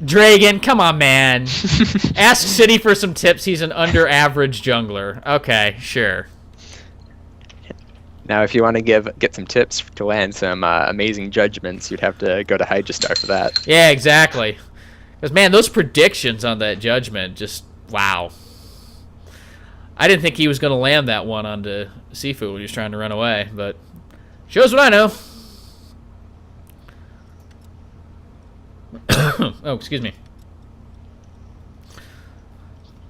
Dragaen, come on, man. Ask City for some tips. He's an under-average jungler. Okay, sure. Now, if you want to get some tips to land some amazing judgments, you'd have to go to Hydrostar for that. Yeah, exactly. Because, man, those predictions on that judgment, just, wow. I didn't think he was going to land that one onto Siifoo when he was trying to run away, but shows what I know. Oh, excuse me.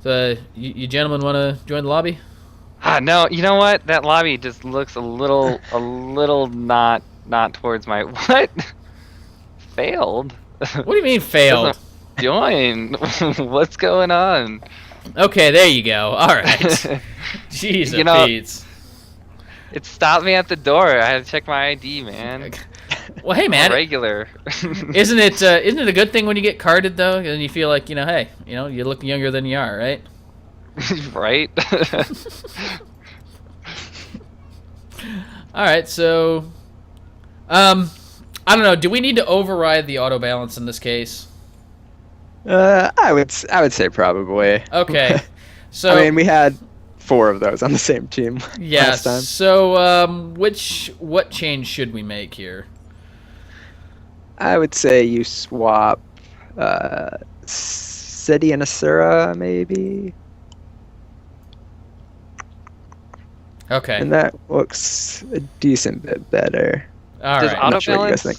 So, you gentlemen want to join the lobby? No, you know what? That lobby just looks a little not towards my what? Failed. What do you mean failed? Join. What's going on? Okay, there you go. All right. Jeez, You know, Pete's. It stopped me at the door. I had to check my ID, man. Well, hey, man. Regular. Isn't it a good thing when you get carded though, and you feel like hey, you look younger than you are, right? Right. All right, so, I don't know. Do we need to override the auto balance in this case? I would say probably. Okay, so I mean, we had 4 of those on the same team last time. So, what change should we make here? I would say you swap City and Asura, maybe. Okay. And that looks a decent bit better. All Does right. auto sure what you guys think.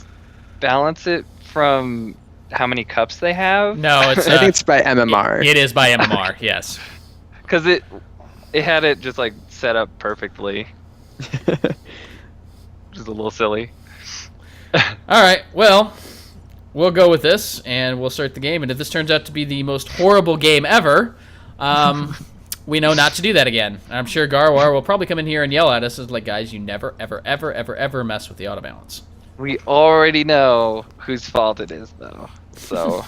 balance it from how many cups they have? No, it's. I think it's by MMR. It is by MMR. Yes. Because it had it just like set up perfectly. Which is a little silly. All right. Well, we'll go with this, and we'll start the game. And if this turns out to be the most horrible game ever, we know not to do that again. I'm sure Garwar will probably come in here and yell at us, as like, guys, you never, ever, ever, ever, ever mess with the auto balance. We already know whose fault it is, though. So,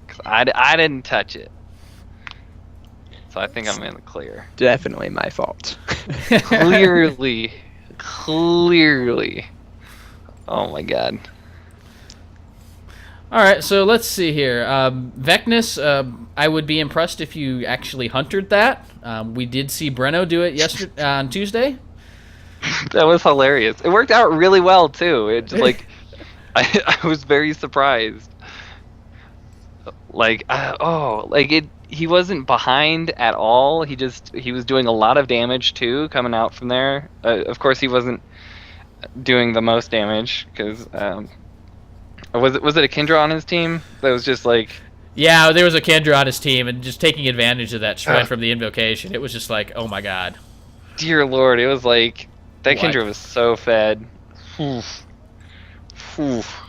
'cause I didn't touch it. So I think I'm in the clear. Definitely my fault. Clearly. Oh my god. All right, so let's see here. Veknus, I would be impressed if you actually hunted that. We did see Breno do it yesterday on Tuesday. That was hilarious. It worked out really well too. It just, like I was very surprised. Like he wasn't behind at all. He was doing a lot of damage too coming out from there. Of course he wasn't doing the most damage because was it a Kindra on his team that was just like... Yeah, there was a Kendra on his team, and just taking advantage of that shred from the invocation, it was just like, oh my god. Dear lord, it was like... That What? Kindra was so fed.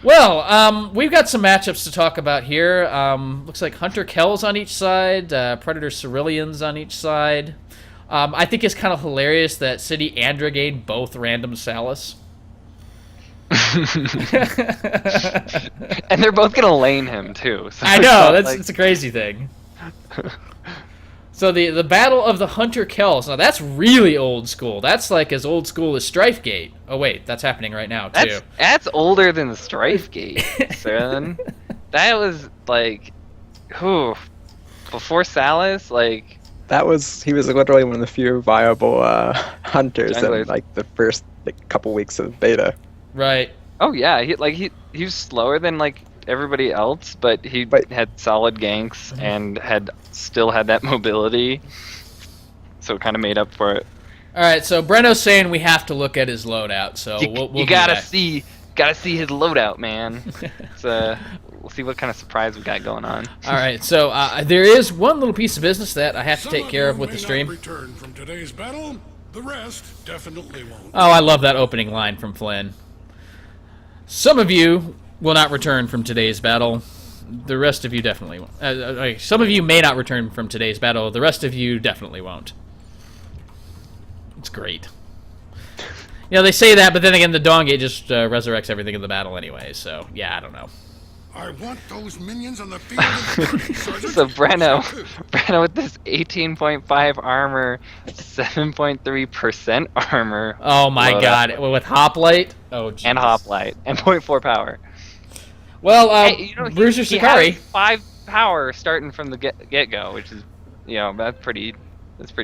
Well, we've got some matchups to talk about here. Looks like Hunter Kells on each side, Predator Ceruleans on each side. I think it's kind of hilarious that City and Dragaen both random Salus. And they're both gonna lane him too. So I know, it's a crazy thing. So the Battle of the Hunter Kells. Now that's really old school. That's like as old school as Strifegate. Oh wait, that's happening right now too. That's older than the Strife Gate, son. That was like, before Salus, like. He was literally one of the few viable hunters Junglers. in like the first couple weeks of beta. Right. Oh yeah, he was slower than like everybody else, but he had solid ganks and still had that mobility, so it kind of made up for it. All right, so Breno's saying we have to look at his loadout, so we'll you do gotta that. see his loadout, man. We'll see what kind of surprise we got going on. All right, so there is one little piece of business that I have to take care of with the stream. Return from today's battle. The rest definitely won't. Oh, I love that opening line from Flynn. Some of you will not return from today's battle. The rest of you definitely won't. Some of you may not return from today's battle. The rest of you definitely won't. It's great. You know, they say that, but then again, the Dawn Gate just resurrects everything in the battle anyway, so, yeah, I don't know. I want those minions on the field. So Breno with this 18.5 armor, 7.3% armor. Oh my god, with Hoplite? Oh, geez. And Hoplite, and 0.4 power. Well, Hey, Bruiser he Sakari. has 5 power starting from the get go, which is, that's pretty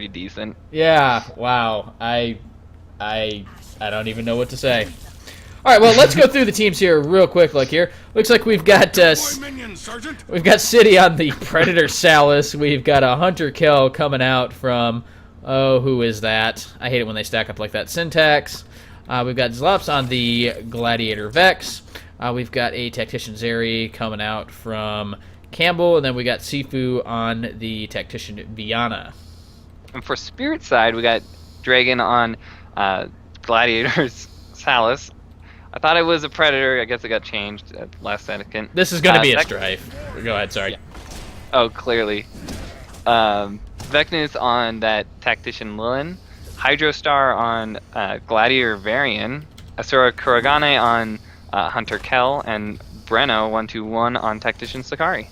decent. Yeah. Wow. I don't even know what to say. All right. Well, let's go through the teams here real quick. Like here, looks like we've got Deploy minions, Sergeant. we've got City on the Predator Salus. We've got a Hunter Kill coming out from who is that? I hate it when they stack up like that. Sintackz. We've got Zlobst on the Gladiator Vex. We've got a Tactician Zeri coming out from Campbell, and then we got Siifoo on the Tactician Viana. And for Spirit side, we got Dragaen on Gladiator's Salus. I thought it was a Predator. I guess it got changed at the last second. This is going to be a Strife. Go ahead, sorry. Yeah. Oh, clearly. Veknus on that Tactician Lilin. Hydrostar on Gladiator Varian. Asura Kuragane on Hunter Kell. And Breno 121 on Tactician Sakari.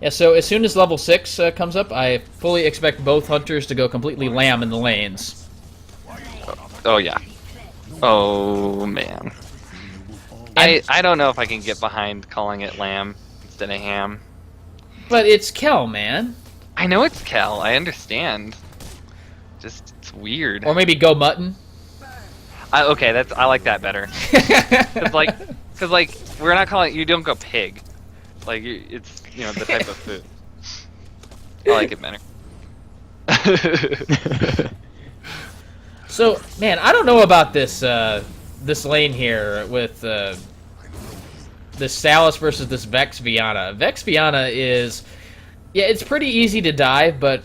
Yeah, so as soon as level 6 comes up, I fully expect both Hunters to go completely lamb in the lanes. Oh, yeah. Oh, man. I don't know if I can get behind calling it lamb instead of ham. But it's Kell, man. I know it's Kel. I understand. Just, it's weird. Or maybe go mutton. Okay, I like that better. Cause like we're not calling you don't go pig. Like it's the type of food. I like it better. So, man, I don't know about this this lane here with this Salus versus this Vex Viana. Vex Viana is, yeah, it's pretty easy to dive, but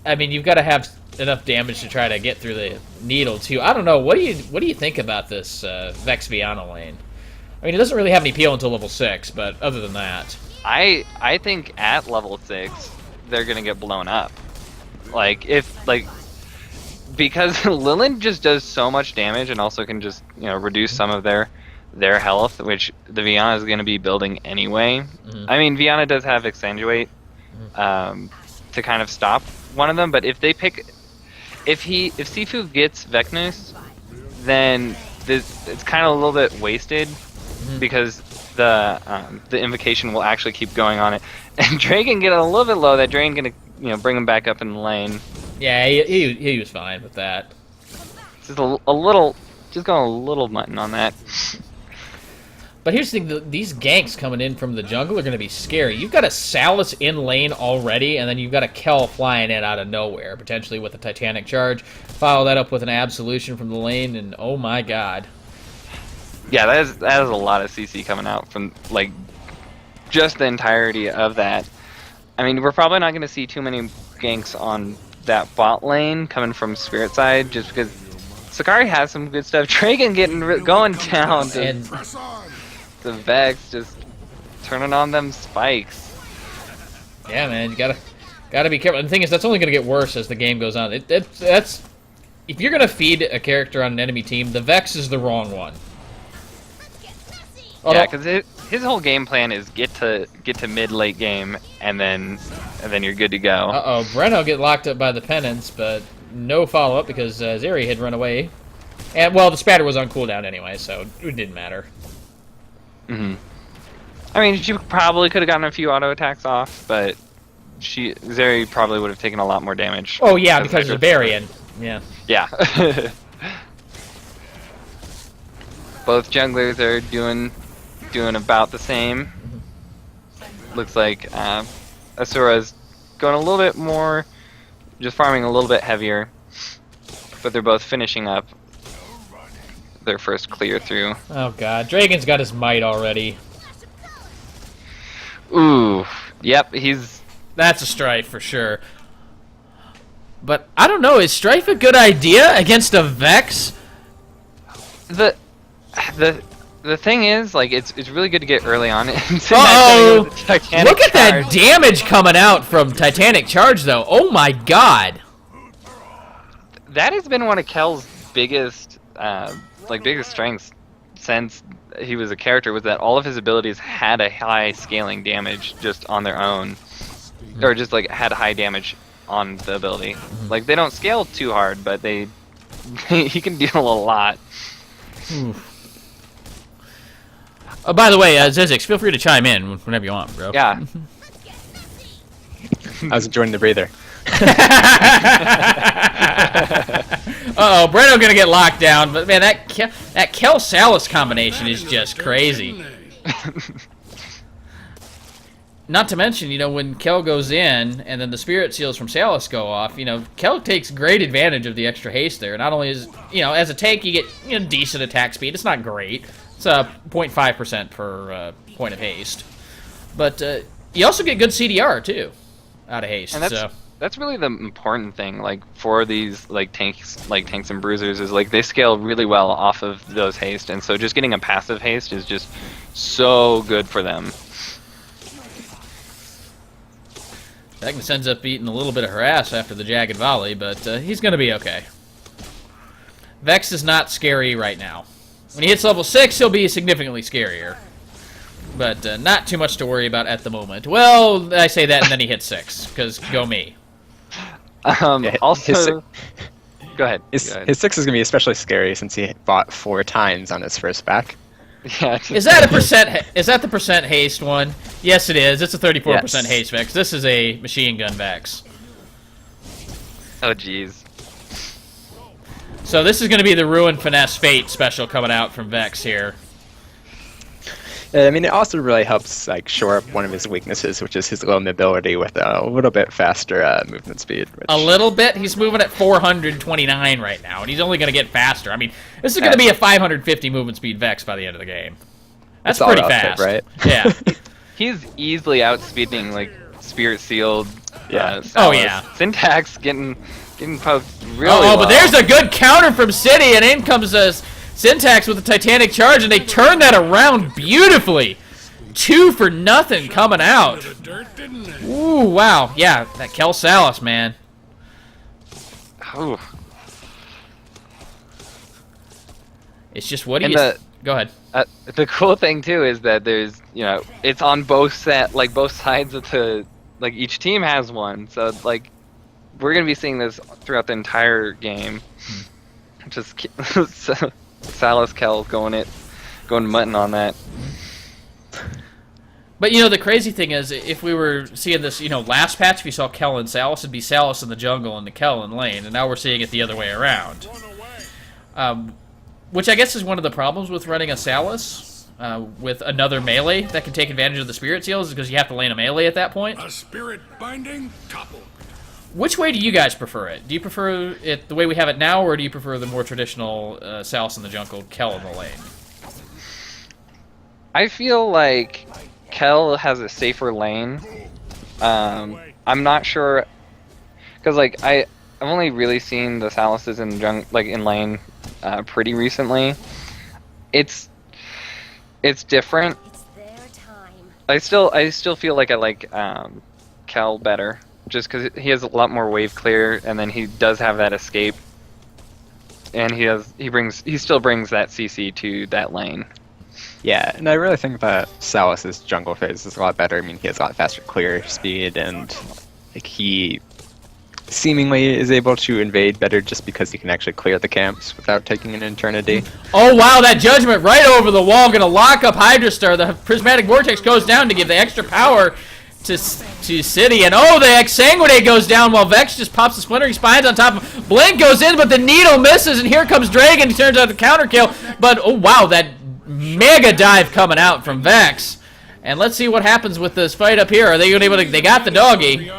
I mean you've got to have enough damage to try to get through the needle too. I don't know. What do you think about this Vex Viana lane? I mean, it doesn't really have any appeal until level 6, but other than that, I think at level 6 they're gonna get blown up. Because Lilin just does so much damage and also can just reduce some of their health, which the Viana is gonna be building anyway. Mm-hmm. I mean, Viana does have Exsanguinate to kind of stop one of them, but if Siifoo gets Veknus, then it's kind of a little bit wasted. Because the invocation will actually keep going on it, and Dragaen get a little bit low. That Dragaen gonna bring him back up in the lane. yeah, he was fine with that. Just a little, just going a little mutton on that. But here's the thing, these ganks coming in from the jungle are going to be scary. You've got a Salus in lane already, and then you've got a Kell flying in out of nowhere, potentially with a Titanic Charge. Follow that up with an Absolution from the lane, and oh my god. Yeah, that is a lot of CC coming out from just the entirety of that. I mean, we're probably not going to see too many ganks on that bot lane coming from Spirit side, just because Sakari has some good stuff. Dragaen going down to And Press on. the Vex, just turning on them spikes. yeah, man, you gotta be careful. And the thing is, that's only going to get worse as the game goes on. That's if you're going to feed a character on an enemy team, the Vex is the wrong one. Yeah, because his whole game plan is get to mid-late game, and then you're good to go. Uh-oh, Breno get locked up by the penance, but no follow-up because Zeri had run away. And, well, the spatter was on cooldown anyway, so it didn't matter. I mean, she probably could have gotten a few auto attacks off, but Zeri probably would have taken a lot more damage. Oh, yeah, because of Varian. Yeah. Yeah. Both junglers are doing about the same. Looks like Asura's going a little bit more, just farming a little bit heavier, but they're both finishing up their first clear through. Oh god, Dragaen's got his might already. Ooh, yep, That's a Strife for sure. But I don't know, is Strife a good idea against a Vex? The thing is, it's really good to get early on. Uh-oh! Look at that damage coming out from Titanic Charge, though. Oh my god! That has been one of Kell's biggest strengths since he was a character, was that all of his abilities had a high scaling damage just on their own, or just had high damage on the ability. They don't scale too hard, but he can deal a lot. Oh, by the way, Zizix, feel free to chime in whenever you want, bro. Yeah. I was enjoying the breather. Uh-oh, Breno gonna get locked down, but man, that Kel Salas combination is just crazy. Not to mention, you know, when Kel goes in and then the Spirit Seals from Salas go off, you know, Kel takes great advantage of the extra haste there. Not only is, you know, as a tank you get, you know, decent attack speed. It's not great. It's 0.5% per point of haste. But you also get good CDR too out of haste. And that's really the important thing, like for these tanks and bruisers, is like they scale really well off of those haste, and so just getting a passive haste is just so good for them. Veknus ends up eating a little bit of her ass after the jagged volley, but he's gonna be okay. Vex is not scary right now. When he hits level 6, he'll be significantly scarier. But not too much to worry about at the moment. Well, I say that and then he hits 6, because go me. Also, go ahead. His 6 is going to be especially scary since he fought 4 times on his first back. Yeah. Is that a percent? Is that the percent haste one? Yes, it is. It's a 34% Yes. haste Vex. This is a machine gun Vex. Oh, jeez. So this is going to be the Ruin Finesse Fate special coming out from Vex here. I mean, it also really helps like shore up one of his weaknesses, which is his low mobility with a little bit faster movement speed. Which... A little bit? He's moving at 429 right now, and he's only going to get faster. I mean, this is going to be a 550 movement speed Vex by the end of the game. That's It's all pretty relative, fast. right? Yeah. He's easily outspeeding like Spirit Sealed. Yeah. Oh, yeah. Sintackz getting poked really Oh, well. but there's a good counter from City, and in comes Sintackz with a Titanic Charge, and they turn that around beautifully. 2 for nothing coming out. Ooh, wow. Yeah, that Kel Salas, man. Ooh. It's just, what do And you... Go ahead. The cool thing too is that there's, you know, it's on both sides of the, like each team has one. So like, we're gonna be seeing this throughout the entire game. Just Salas Kel going mutton on that. But, you know, the crazy thing is, if we were seeing this, you know, last patch, if you saw Kel and Salas, it'd be Salas in the jungle and the Kel in lane, and now we're seeing it the other way around. Which I guess is one of the problems with running a Salas with another melee that can take advantage of the Spirit Seals, is because you have to lane a melee at that point. A spirit binding topple. Which way do you guys prefer it? Do you prefer it the way we have it now, or do you prefer the more traditional Salas in the jungle, Kel in the lane? I feel like Kel has a safer lane. I'm not sure, because like I've only really seen the Salases in lane pretty recently. It's different. I still feel like I like Kel better, just because he has a lot more wave clear, and then he does have that escape, and he still brings that CC to that lane. Yeah, and I really think that Salas's jungle phase is a lot better. I mean, he has a lot faster clear speed, and like he seemingly is able to invade better just because he can actually clear the camps without taking an eternity. Oh, wow, that Judgment right over the wall, gonna lock up Hydra Star. The Prismatic Vortex goes down to give the extra power to City, and oh, the Exsanguinate goes down while Vex just pops the Splintering Spines on top of Blink goes in, but the needle misses, and here comes Dragaen. He turns out the counter kill, but oh wow, that mega dive coming out from Vex. And let's see what happens with this fight up here. Are they gonna be able to? They got the doggy.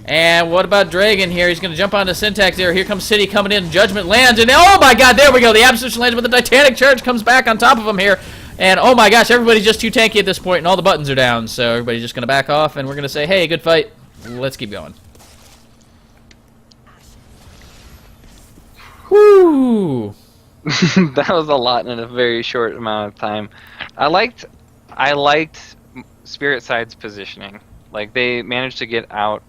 And what about Dragaen here? He's gonna jump onto Sintackz there. Here comes City coming in. Judgment lands, and oh my god, there we go. The Absolution lands, but the Titanic Charge comes back on top of him here. And oh my gosh, everybody's just too tanky at this point, and all the buttons are down. So everybody's just gonna back off, and we're gonna say, hey, good fight. Let's keep going. Whoo! That was a lot in a very short amount of time. I liked Spirit Side's positioning. Like they managed to get out,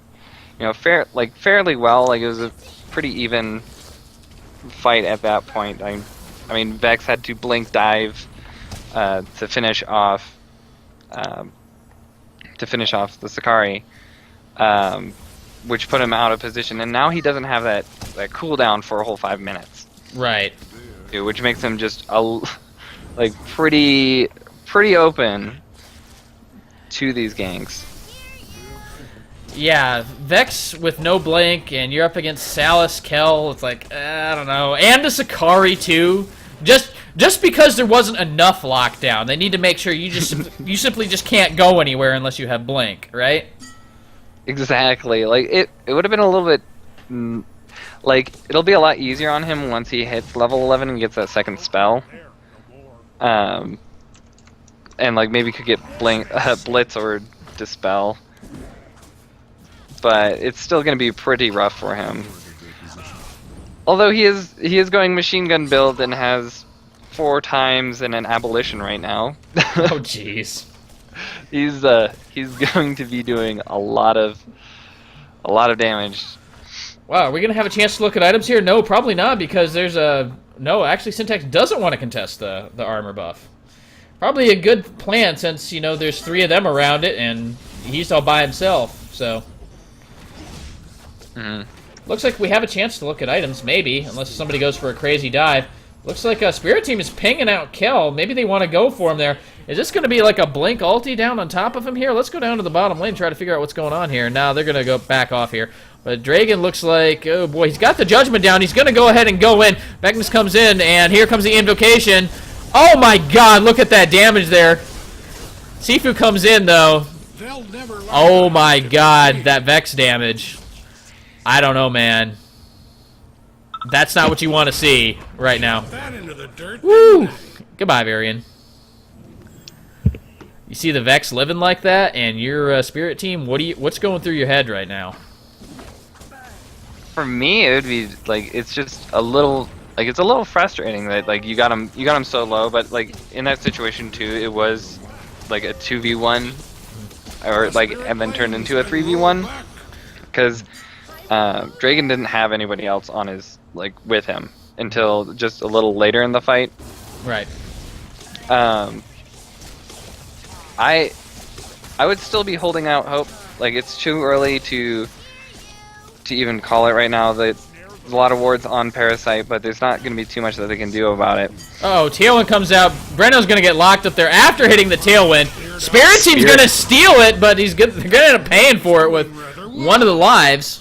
you know, fairly well. Like it was a pretty even fight at that point. I mean, Vex had to blink dive to finish off the Sakari, which put him out of position, and now he doesn't have that cooldown for a whole 5 minutes. Right. Which makes him just pretty pretty open to these ganks. Yeah, Vex with no blink, and you're up against Salus, Kel. It's like, I don't know. And a Sakari, too. Just because there wasn't enough lockdown, they need to make sure you simply just can't go anywhere unless you have blink, right? Exactly. Like, it would have been a little bit... like, it'll be a lot easier on him once he hits level 11 and gets that second spell. And, like, maybe could get Blitz or Dispel. But it's still going to be pretty rough for him. Although he is going machine gun build and has 4 times in an abolition right now. Oh jeez. He's going to be doing a lot of damage. Wow, are we gonna have a chance to look at items here? No, probably not, because there's a no. Actually, Sintackz doesn't want to contest the armor buff. Probably a good plan since there's 3 of them around it and he's all by himself. So. Looks like we have a chance to look at items, maybe, unless somebody goes for a crazy dive. Looks like a Spirit Team is pinging out Kel. Maybe they want to go for him there. Is this going to be like a blink ulti down on top of him here? Let's go down to the bottom lane and try to figure out what's going on here. Now they're going to go back off here. But Dragaen looks like, oh boy, he's got the Judgment down. He's going to go ahead and go in. Veknus comes in, and here comes the Invocation. Oh my god, look at that damage there. Siifoo comes in, though. Oh my god, that Vex damage. I don't know, man. That's not what you want to see right now. Woo! Goodbye, Varian. You see the Vex living like that, and your Spirit Team. What's going through your head right now? For me, it would be like it's just a little frustrating that like you got him so low, but like in that situation too, it was like a 2v1 or like and then turned into a 3v1 because. Dragaen didn't have anybody else on his with him until just a little later in the fight. Right. I would still be holding out hope. Like it's too early to even call it right now. There's a lot of wards on Parasite, but there's not going to be too much that they can do about it. Oh, Tailwind comes out. Brenno's going to get locked up there after hitting the Tailwind. Spirit Team's going to steal it, but they're going to end up paying for it with one of the lives.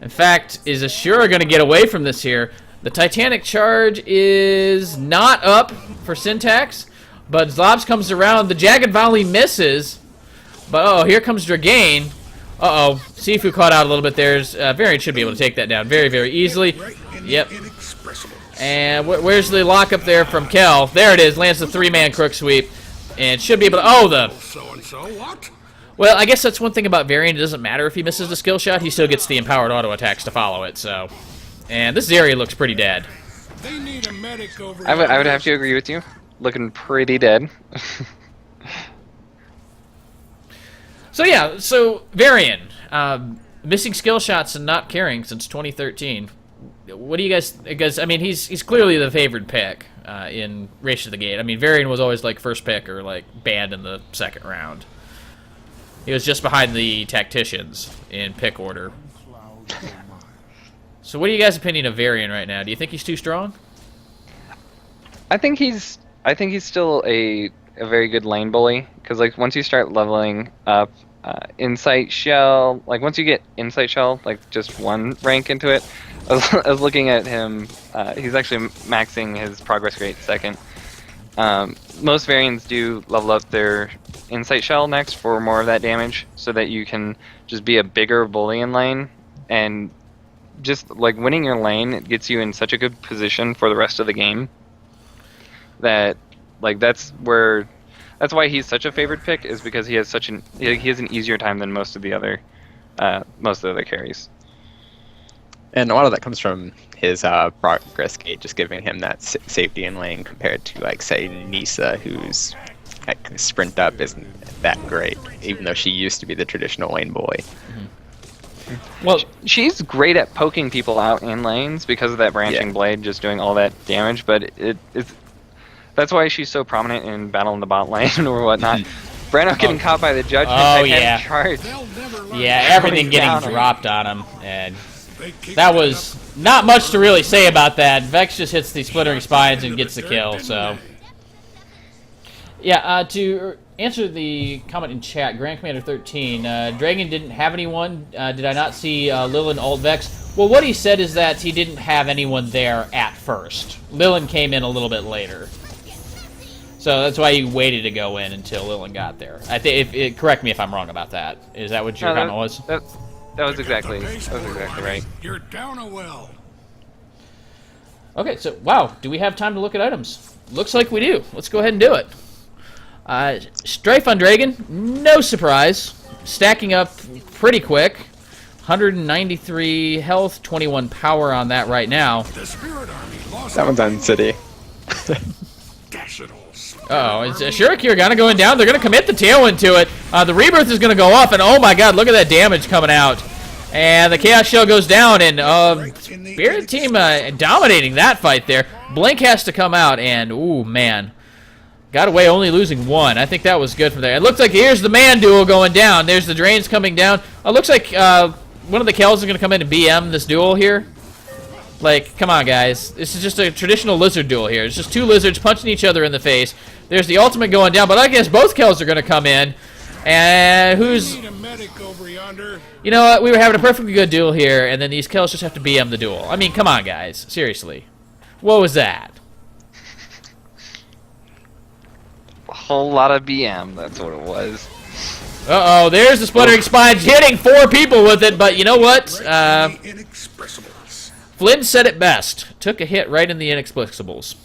In fact, is Ashura going to get away from this here? The Titanic Charge is not up for Sintackz, but Zlobst comes around. The Jagged Volley misses, but here comes Dragaen. Siifoo caught out a little bit there. Varian should be able to take that down very, very easily. Yep. And where's the lockup there from Kel? There it is. Lands the 3-man crook sweep, and should be able to. Well, I guess that's one thing about Varian. It doesn't matter if he misses the skill shot. He still gets the empowered auto attacks to follow it. So, and this area looks pretty dead. I would have to agree with you. Looking pretty dead. So yeah, Varian, missing skill shots and not carrying since 2013. What do you guys? Because I mean, he's clearly the favored pick in Race to the Gate. I mean, Varian was always like first pick or like banned in the second round. He was just behind the Tacticians in pick order. So what are you guys' opinion of Varian right now? Do you think he's too strong? I think he's still a very good lane bully, because like once you start leveling up Insight Shell, like once you get Insight Shell, like just one rank into it, I was looking at him, he's actually maxing his progress rate second. Most variants do level up their Insight Shell next for more of that damage, so that you can just be a bigger bully in lane, and just like winning your lane, it gets you in such a good position for the rest of the game that like that's why he's such a favored pick, is because he has he has an easier time than most of the other carries. And a lot of that comes from his progress gate, just giving him that safety in lane compared to, like, say, Nisa, whose sprint up isn't that great, even though she used to be the traditional lane bully. Mm-hmm. Well, she's great at poking people out in lanes because of that branching blade, just doing all that damage, but that's why she's so prominent in battle in the bot lane or whatnot. Brando getting caught by the judgment. Charge. Yeah, everything getting dropped on him, and that was not much to really say about that. Vex just hits the Splittering Spines and gets the kill, so... Yeah, to answer the comment in chat, Grand Commander 13, Dragaen didn't have anyone. Did I not see Lilin ult Vex? Well, what he said is that he didn't have anyone there at first. Lilin came in a little bit later. So that's why he waited to go in until Lilin got there. I think. Correct me if I'm wrong about that. Is that what your comment was? That was exactly right. You're down a well. Okay, so, wow, do we have time to look at items? Looks like we do. Let's go ahead and do it. Strafe on Dragaen, no surprise. Stacking up pretty quick. 193 health, 21 power on that right now. The Spirit Army lost. That one's on City. Dash it all. Uh-oh, is Shirikir gonna going down? They're gonna commit the Tailwind to it. The Rebirth is gonna go off, and oh my god, look at that damage coming out. And the Chaos Shell goes down, and Spirit Team dominating that fight there. Blink has to come out, and ooh, man. Got away only losing one. I think that was good from there. It looks like here's the man duel going down. There's the Drains coming down. It looks like one of the Kells is going to come in and BM this duel here. Like, come on, guys. This is just a traditional lizard duel here. It's just two lizards punching each other in the face. There's the ultimate going down, but I guess both Kells are going to come in. And who's... Need a medic over yonder. You know what? We were having a perfectly good duel here, and then these Kells just have to BM the duel. I mean, come on, guys. Seriously. What was that? A whole lot of BM, that's what it was. Uh-oh, there's the Splintering Spines hitting 4 people with it, but you know what? Inexpressibles. Flynn said it best. Took a hit right in the Inexplicables.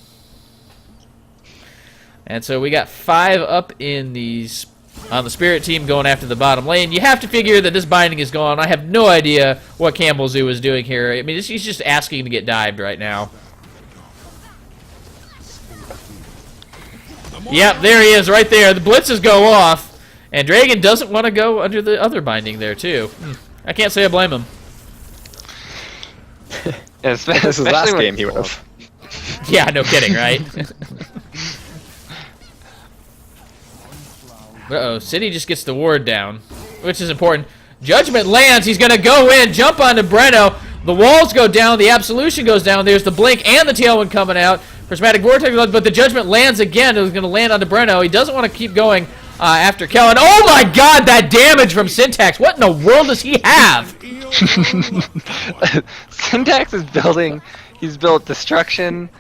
And so we got 5 up in these on the Spirit Team going after the bottom lane. You have to figure that this binding is gone. I have no idea what CompbellZOo is doing here. I mean, he's just asking to get dived right now. Yep, there he is right there. The blitzes go off, and Dragaen doesn't want to go under the other binding there, too. I can't say I blame him. This was last game he would have. Yeah, no kidding, right? Uh-oh, City just gets the ward down, which is important. Judgment lands. He's going to go in, jump onto Breno. The walls go down. The Absolution goes down. There's the Blink and the Tailwind coming out. Prismatic Vortex, but the Judgment lands again. It was going to land onto Breno. He doesn't want to keep going after Kellen. Oh my god, that damage from Sintackz. What in the world does he have? Sintackz is building, he's built Destruction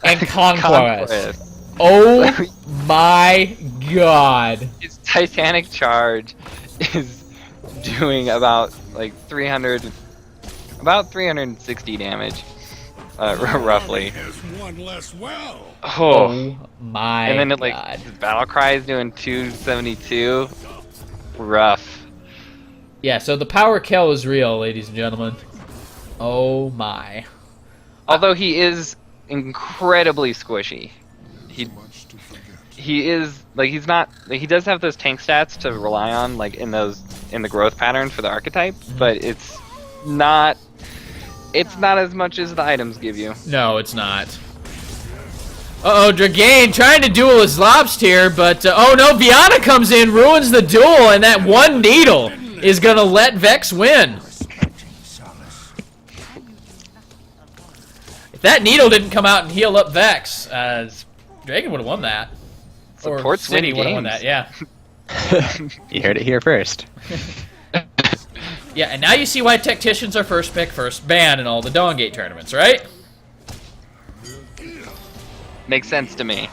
and Conquest. Oh my god. His Titanic Charge is doing about like 360 damage. Roughly. Has one less well. Oh my and then it, god. His Battle Cry is doing 272. Rough. Yeah, so the power kill is real, ladies and gentlemen. Oh my. Although he is incredibly squishy. He is like he's not like, he does have those tank stats to rely on like in the growth pattern for the archetype, but it's not as much as the items give you. No, it's not. Uh-oh, Dragaen trying to duel his Zlobst here, but oh no, Viana comes in, ruins the duel, and that one needle is gonna let Vex win. If that needle didn't come out and heal up Vex, Dragaen would have won that. Support City win would have won games. that, yeah. You heard it here first. Yeah, and now you see why Tacticians are first pick, first ban in all the Dawngate tournaments, right? Makes sense to me.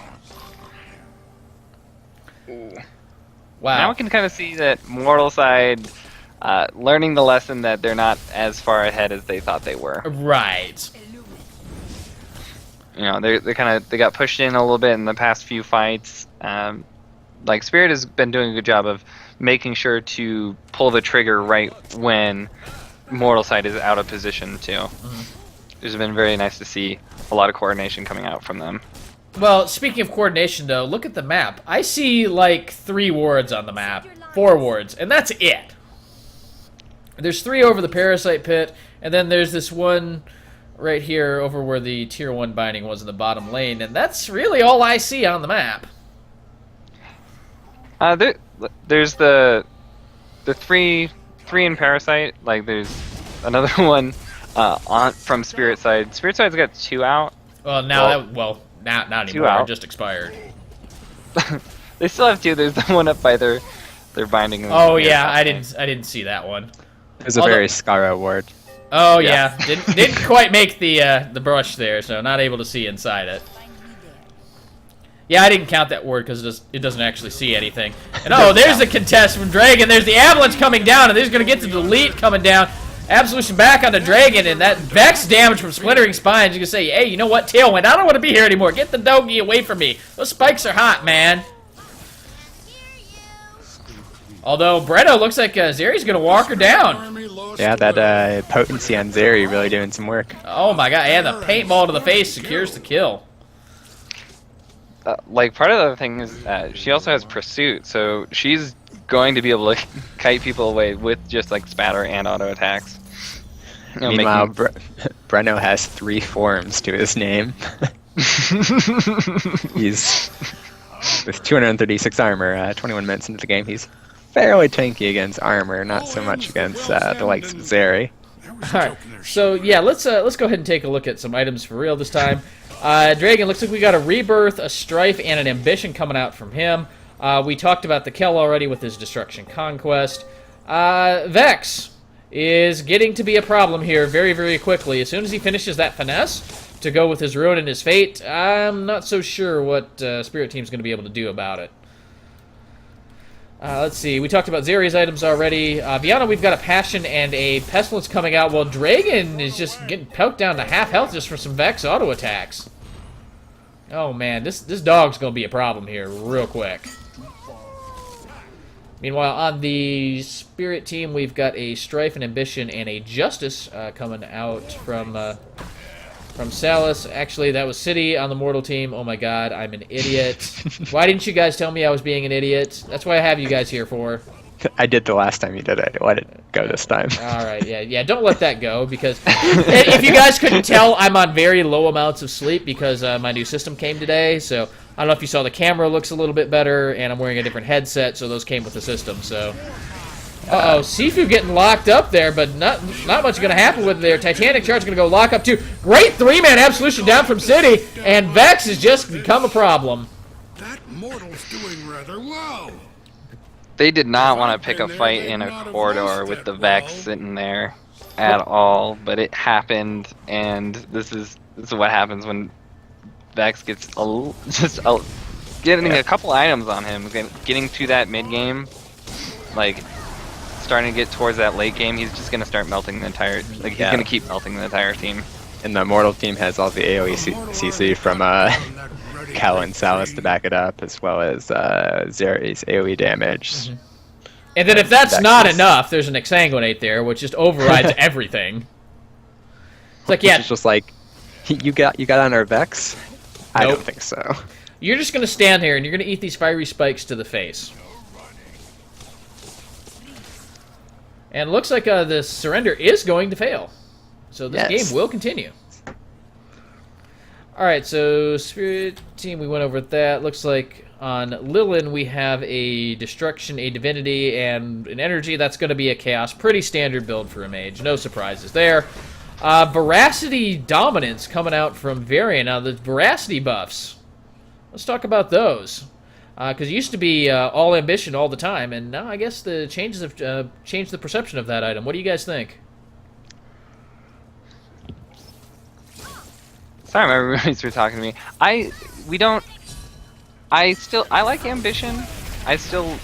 Wow. Now we can kind of see that Mortal side learning the lesson that they're not as far ahead as they thought they were. Right. You know, they got pushed in a little bit in the past few fights. Like Spirit has been doing a good job of making sure to pull the trigger right when Mortal side is out of position too. It's been very nice to see a lot of coordination coming out from them. Well, speaking of coordination, though, look at the map. I see, like, 3 wards on the map. 4 wards, and that's it. There's 3 over the Parasite Pit, and then there's this one right here over where the Tier 1 binding was in the bottom lane, and that's really all I see on the map. There's the 3 in Parasite. Like, there's another one from Spirit side. Spirit side's got 2 out. Well, now not anymore. out. It just expired. They still have 2. There's the one up by their binding. Oh yeah, I didn't see that one. It was a very Skara ward. Oh Yeah. yeah, didn't quite make the brush there, so not able to see inside it. Yeah, I didn't count that word because it doesn't actually see anything. And oh, there's the contest from Dragaen. There's the avalanche coming down, and there's gonna get the delete coming down. Absolution back on the Dragaen, and that Vex damage from Splintering Spines. You can say, hey, you know what, Tailwind, I don't want to be here anymore. Get the doggy away from me. Those spikes are hot, man. Although, Breno looks like Zeri's going to walk her down. Yeah, that potency on Zeri really doing some work. Oh my god, and the paintball to the face secures the kill. Like, part of the thing is she also has Pursuit, so she's going to be able to kite people away with just, like, spatter and auto attacks. You know, Meanwhile, Breno has 3 forms to his name. He's, with 236 armor, 21 minutes into the game, he's fairly tanky against armor, not so much against the likes of Zeri. Alright, so yeah, let's go ahead and take a look at some items for real this time. Dragaen, looks like we got a Rebirth, a Strife, and an Ambition coming out from him. We talked about the Kel already with his Destruction Conquest. Vex is getting to be a problem here very, very quickly. As soon as he finishes that Finesse to go with his Ruin and his Fate, I'm not so sure what Spirit Team's going to be able to do about it. Let's see, we talked about Zeri's items already. Viana, we've got a Passion and a Pestilence coming out, while Dragaen is just getting poked down to half health just for some Vex auto attacks. Oh man, this dog's going to be a problem here real quick. Meanwhile, on the Spirit Team, we've got a Strife, an Ambition, and a Justice coming out from Salus. Actually, that was City on the Mortal Team. Oh my god, I'm an idiot. Why didn't you guys tell me I was being an idiot? That's what I have you guys here for. I did the last time you did it. I let it go this time. Alright, yeah, don't let that go, because if you guys couldn't tell, I'm on very low amounts of sleep because my new system came today, so I don't know if you saw the camera looks a little bit better, and I'm wearing a different headset, so those came with the system, so... Uh-oh, Siifoo getting locked up there, but not much going to happen with their Titanic Charge going to go lock up too. Great 3-man Absolution down from City, and Vex has just become a problem. That mortal's doing rather well. They did not want to pick a fight in a corridor with the Vex sitting there at all, but it happened, and this is what happens when Vex gets getting a couple items on him, getting to that mid game, like starting to get towards that late game. He's just gonna start melting the entire. Like he's gonna keep melting the entire team. And the Mortal Team has all the AoE CC from Cal and Salus to back it up, as well as Zeri's AoE damage. Mm-hmm. And then if that's not enough, there's an Exsanguinate there, which just overrides everything. It's like, yeah, it's just like, you got on our Vex? I Nope. don't think so. You're just gonna stand here and you're gonna eat these fiery spikes to the face. And it looks like the surrender is going to fail. So this game will continue. Alright, so Spirit Team, we went over that. Looks like on Lilin we have a Destruction, a Divinity, and an Energy. That's going to be a Chaos. Pretty standard build for a Mage. No surprises there. Veracity Dominance coming out from Varian. Now the Veracity buffs. Let's talk about those. Because it used to be all Ambition all the time, and now I guess the changes have changed the perception of that item. What do you guys think? Sorry, my roommates were talking to me. I like Ambition. I still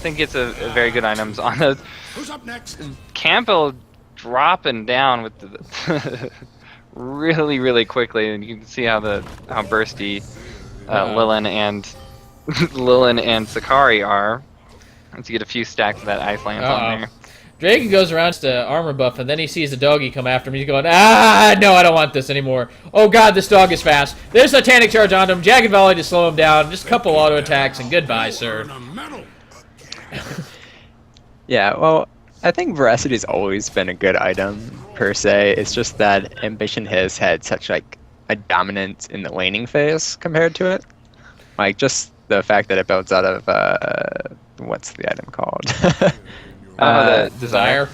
think it's a very good item. On those, Who's up next? Campbell dropping down with the really, really quickly, and you can see how bursty Lilin and Sakari are. Once you get a few stacks of that Ice Lance on there. Dragaen goes around to armor buff, and then he sees the doggy come after him. He's going, no, I don't want this anymore. Oh god, this dog is fast. There's a Titanic Charge on him. Jagged Volley to slow him down. Just a couple auto attacks, and goodbye, sir. Yeah, well, I think Veracity's always been a good item, per se. It's just that Ambition has had such, like, a dominance in the laning phase compared to it. Like, just the fact that it builds out of, what's the item called? The Desire.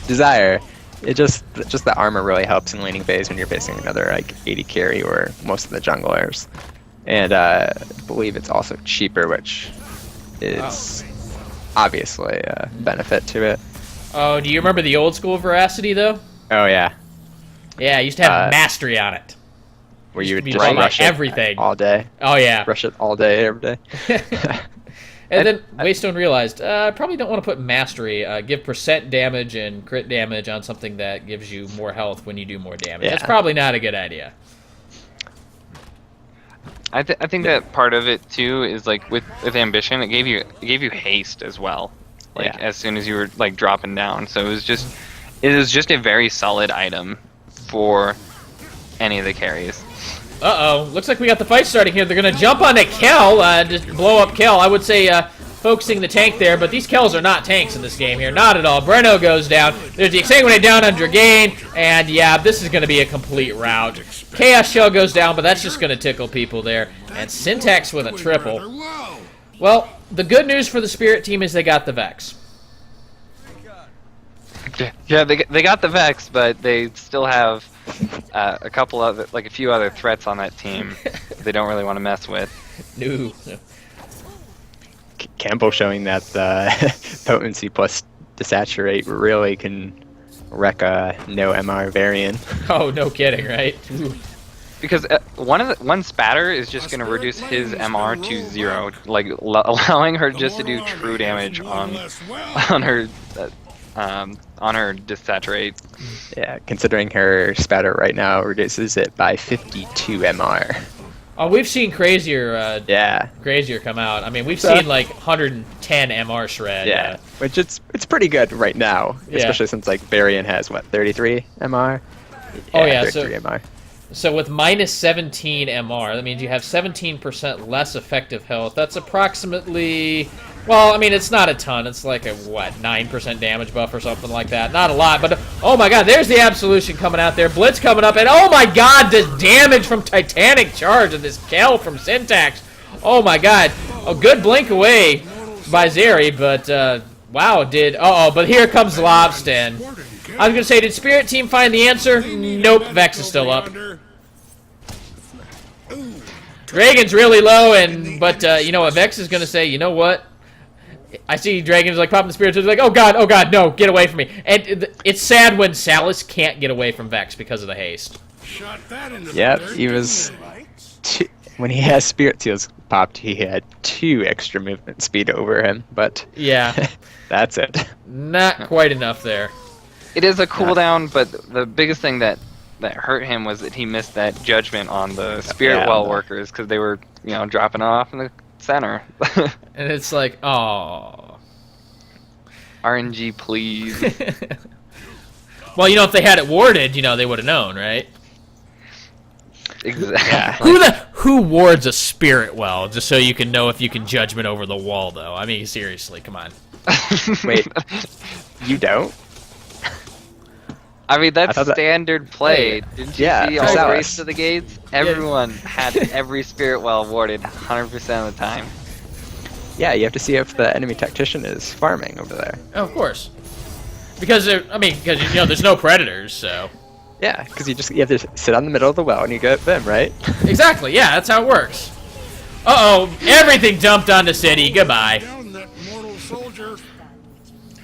Desire. It just the armor really helps in laning phase when you're facing another like 80 carry or most of the junglers, and I believe it's also cheaper, which is obviously a benefit to it. Oh, do you remember the old school veracity though? Oh yeah, Yeah, I used to have mastery on it. where you would be just right rush everything. it all day. Oh yeah. Rush it all day, every day. And then Waystone realized, I probably don't want to put mastery. Give percent damage and crit damage on something that gives you more health when you do more damage. Yeah. That's probably not a good idea. I think that part of it too is like with ambition, it gave you haste as well. Like Yeah. as soon as you were like dropping down, so it was just a very solid item for any of the carries. Uh-oh. Looks like we got the fight starting here. They're going to jump onto Kel, just blow up Kel. I would say focusing the tank there, but these Kels are not tanks in this game here. Not at all. Breno goes down. There's the Exsanguinate down on Dragaen, and yeah, this is going to be a complete rout. Chaos Shell goes down, but that's just going to tickle people there. And Sintackz with a triple. Well, the good news for the Spirit team is they got the Vex. Yeah, they got the Vex, but they still have a few other threats on that team they don't really want to mess with. No. Campbell showing that the potency plus desaturate really can wreck a no MR variant. Oh, no kidding, right? Ooh. Because one spatter is just going to reduce his MR to 0, like allowing her just to do true damage on her desaturate. Yeah, considering her spatter right now reduces it by 52 MR. Oh, we've seen crazier Yeah, come out. I mean, we've seen like 110 MR shred. yeah, which it's pretty good right now, Yeah. especially since like variant has what 33 MR. Oh, yeah, so- 33 MR. So with minus 17 MR, that means you have 17% less effective health. That's approximately, well, I mean, it's not a ton. It's like a, what, 9% damage buff or something like that. Not a lot, but oh my god, there's the Absolution coming out there. Blitz coming up, and oh my god, the damage from Titanic Charge of this Kel from Sintackz. Oh my god. A good blink away by Zeri, but wow, but here comes Zlobst, and I was going to say, did Spirit Team find the answer? Nope, Vex is still up. Dragaen's really low, but you know what, Vex is going to say, you know what? I see Dragaen's like popping the Spirit, so he's like, oh god, no, get away from me. And it's sad when Salus can't get away from Vex because of the haste. Yep, he was. When he has Spirit Seals popped, he had 2 extra movement speed over him, but Yeah, that's it. not quite enough there. It is a cooldown, but the biggest thing that hurt him was that he missed that judgment on the Spirit Well workers because they were, dropping off in the center. And it's like, oh. RNG, please. Well, if they had it warded, they would have known, right? Exactly. Who wards a Spirit Well just so you can know if you can judgment over the wall, though? I mean, seriously, come on. Wait, you don't? I mean, that's I thought standard play. Didn't you see all the Salus. race to the gates? Everyone had every Spirit Well warded 100% of the time. Yeah, you have to see if the enemy tactician is farming over there. Oh, of course. Because, there's no predators, so... Yeah, because you have to sit on the middle of the well and you get them, right? Exactly, yeah, that's how it works. Uh-oh, everything dumped onto City. Goodbye. Down that mortal soldier.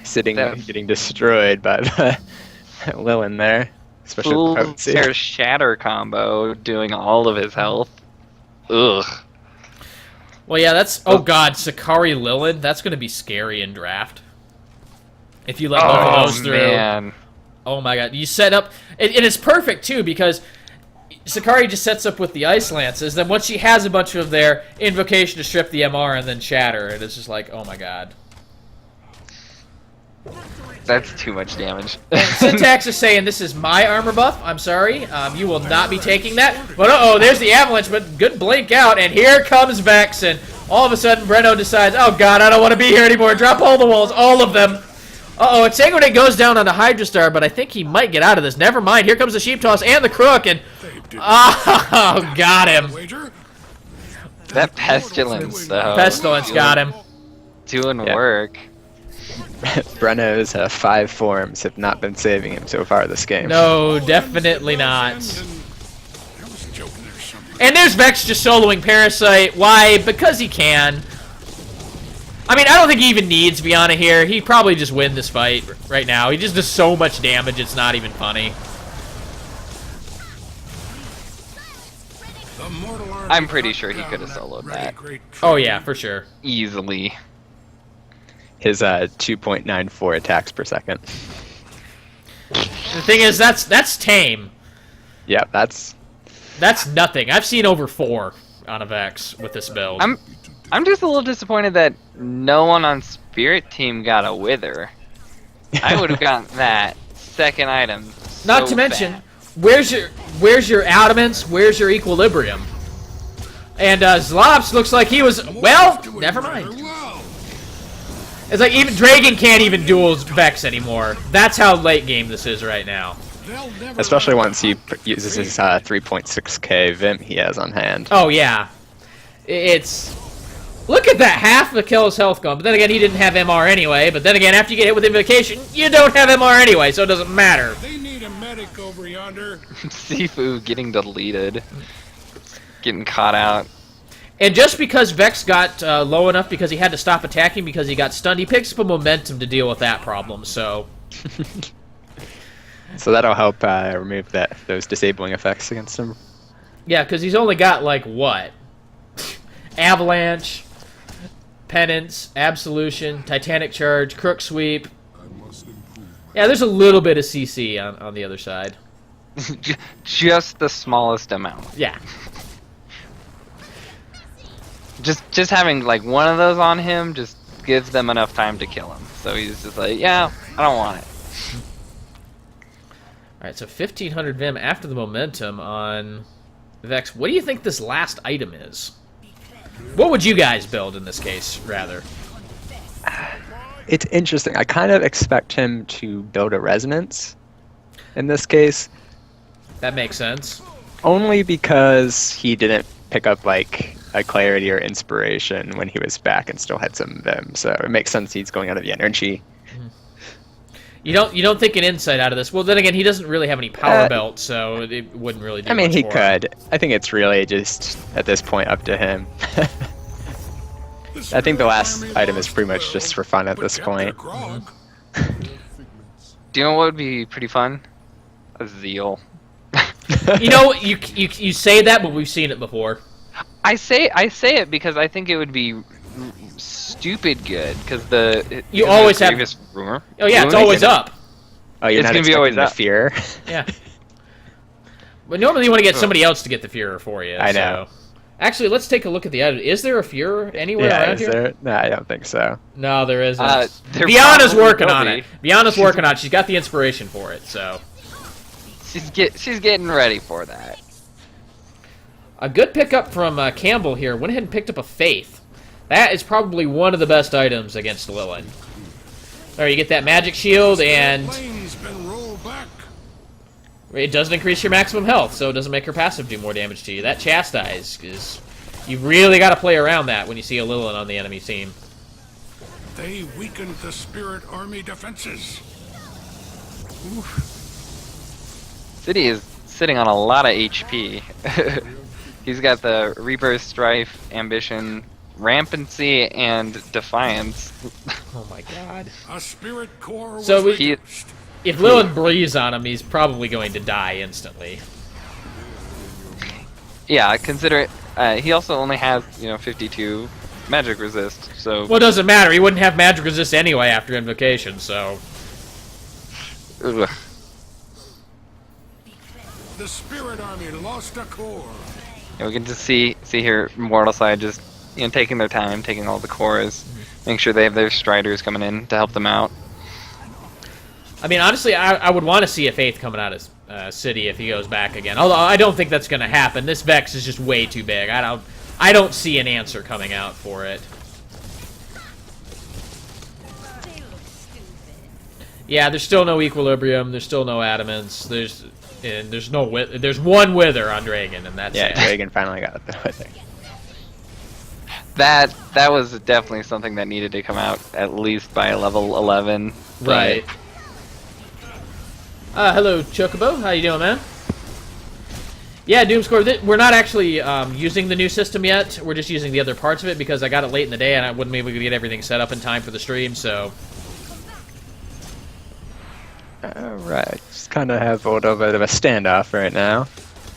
Sitting getting destroyed by the Lilin there. Especially Full with the potency. Tear Shatter combo doing all of his health. Ugh. Well, yeah, that's... Oh, God, Sakari Lilin. That's going to be scary in draft. If you let both of those through. Man. Oh, my God. You set up... And it's perfect, too, because Sakari just sets up with the Ice Lances. Then once she has a bunch of their Invocation to strip the MR and then Shatter, and it's just like, oh, my God. That's too much damage. Sintackz is saying, this is my armor buff. I'm sorry. You will not be taking that. But uh-oh, there's the Avalanche, but good blink out, and here comes Vex, and all of a sudden Breno decides, oh god, I don't want to be here anymore. Drop all the walls, all of them. Uh-oh, Exsanguinate goes down on the Hydra Star, but I think he might get out of this. Never mind, here comes the Sheep Toss and the Crook, and... Oh, got him. That Pestilence, though. Pestilence got him. Doing work. Breno's 5 forms have not been saving him so far this game. No, definitely not. And there's Vex just soloing Parasite. Why? Because he can. I mean, I don't think he even needs Viana here. He probably just win this fight right now. He just does so much damage, it's not even funny. I'm pretty sure he could have soloed that. Oh yeah, for sure. Easily. His 2.94 attacks per second. The thing is, that's tame. Yeah, that's nothing. I've seen over 4 on a Vex with this build. I'm just a little disappointed that no one on Spirit Team got a Wither. I would have gotten that second item. Not so to mention, fast. where's your Adamance? Where's your Equilibrium? And Zlobst looks like he was, well, never mind. It's like even Dragaen can't even duel Vex anymore. That's how late game this is right now. especially once he uses his 3.6k Vim he has on hand. Oh yeah, it's. Look at that, half the kill his health gone. But then again, he didn't have MR anyway. But then again, after you get hit with Invocation, you don't have MR anyway, so it doesn't matter. They need a medic over yonder. Siifoo getting deleted. Getting caught out. And just because Vex got low enough because he had to stop attacking because he got stunned, he picks up a momentum to deal with that problem, so... So that'll help remove those disabling effects against him. Yeah, because he's only got, like, what? Avalanche, Penance, Absolution, Titanic Charge, Crook Sweep. Yeah, there's a little bit of CC on the other side. Just the smallest amount. Yeah. Just having like one of those on him just gives them enough time to kill him. So he's just like, yeah, I don't want it. Alright, so 1500 Vim after the momentum on Vex. What do you think this last item is? What would you guys build in this case, rather? It's interesting. I kind of expect him to build a resonance in this case. That makes sense. Only because he didn't pick up like a clarity or inspiration when he was back and still had some Vim. So it makes sense he's going out of the energy. You don't think an insight out of this? Well, then again, he doesn't really have any power belt, so it wouldn't really do I mean, much he for could. him. I think it's really just, at this point, up to him. I think the last item is pretty much just for fun at this point. Do you know what would be pretty fun? A Zeal. You know, you say that, but we've seen it before. I say it because I think it would be stupid good because You always have Grievous rumor. Oh yeah, it's always up. Oh, you're It's not gonna be expecting always the up. fear? Yeah. But normally you want to get somebody else to get the Führer for you. I know. So. Actually, let's take a look at the item. Is there a Führer anywhere Yeah, around is here? there? No, I don't think so. No, there isn't. There Viana's probably working will on be. it. Viana's working on it. She's got the inspiration for it, so. She's getting ready for that. A good pickup from Campbell here. Went ahead and picked up a Faith. That is probably one of the best items against Lilin. Alright, you get that magic shield, and Plane's been rolled back. it doesn't increase your maximum health, so it doesn't make her passive do more damage to you. That Chastise is... You really got to play around that when you see a Lilin on the enemy team. They weakened the Spirit Army defenses. City is sitting on a lot of HP. He's got the Reaper, Strife, Ambition, Rampancy, and Defiance. Oh my god. A Spirit Core So was He, If Lilin breathes on him, he's probably going to die instantly. yeah, consider it. He also only has 52 magic resist. So Well, it doesn't matter. He wouldn't have magic resist anyway after Invocation, so... ugh. The Spirit Army lost a core. Yeah, we can just see here Mortal Side just taking their time, taking all the cores, making sure they have their Striders coming in to help them out. I mean, honestly, I would want to see a Faith coming out of City if he goes back again. Although I don't think that's going to happen. This Vex is just way too big. I don't see an answer coming out for it. Yeah, there's still no Equilibrium. There's still no Adamance. There's one Wither on Dragaen, and that's Yeah, it. Dragaen finally got the Wither. That was definitely something that needed to come out at least by level 11. but- Right. Hello, Chocobo. How you doing, man? Yeah, Doomscore, we're not actually using the new system yet. We're just using the other parts of it because I got it late in the day and I wouldn't be able to get everything set up in time for the stream, so... Alright, just kind of have a little bit of a standoff right now.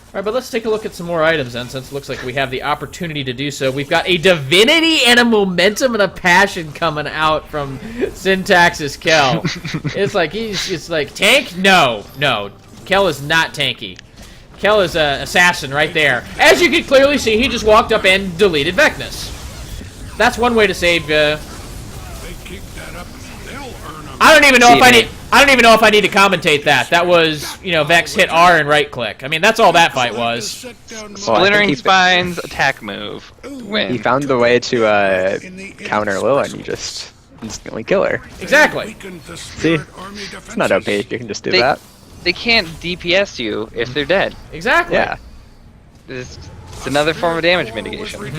Alright, but let's take a look at some more items then, since it looks like we have the opportunity to do so. We've got a divinity and a momentum and a passion coming out from Sintackz's Kel. It's like, tank? No. Kel is not tanky. Kel is an assassin right there. As you can clearly see, he just walked up and deleted Veknus. That's one way to save, They keep that up, they'll earn a I don't even know if I need to commentate that. That was, Vex hit R and right click. I mean, that's all that fight was. Splintering Spine's attack move. Win. He found the way to counter Lil and you just instantly kill her. Exactly. See? It's not OP, you can just do that. They can't DPS you if they're dead. Exactly. Yeah. It's another form of damage mitigation.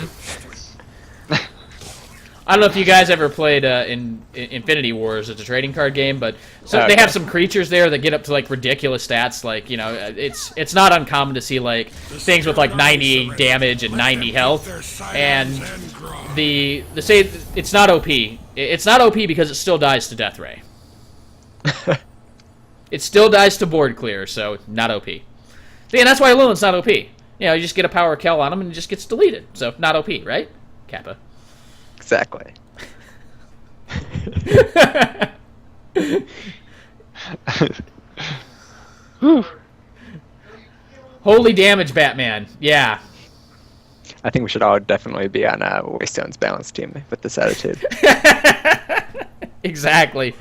I don't know if you guys ever played in Infinity Wars. It's a trading card game, but they have some creatures there that get up to like ridiculous stats. Like it's not uncommon to see like things with like 90 damage and 90 health, and say it's not OP. It's not OP because it still dies to Death Ray. It still dies to board clear, so not OP. Yeah, that's why Lilith's not OP. You just get a power kill on him and it just gets deleted. So not OP, right? Kappa. Exactly. Holy damage, Batman. Yeah. I think we should all definitely be on Waystone's balance team with this attitude. Exactly.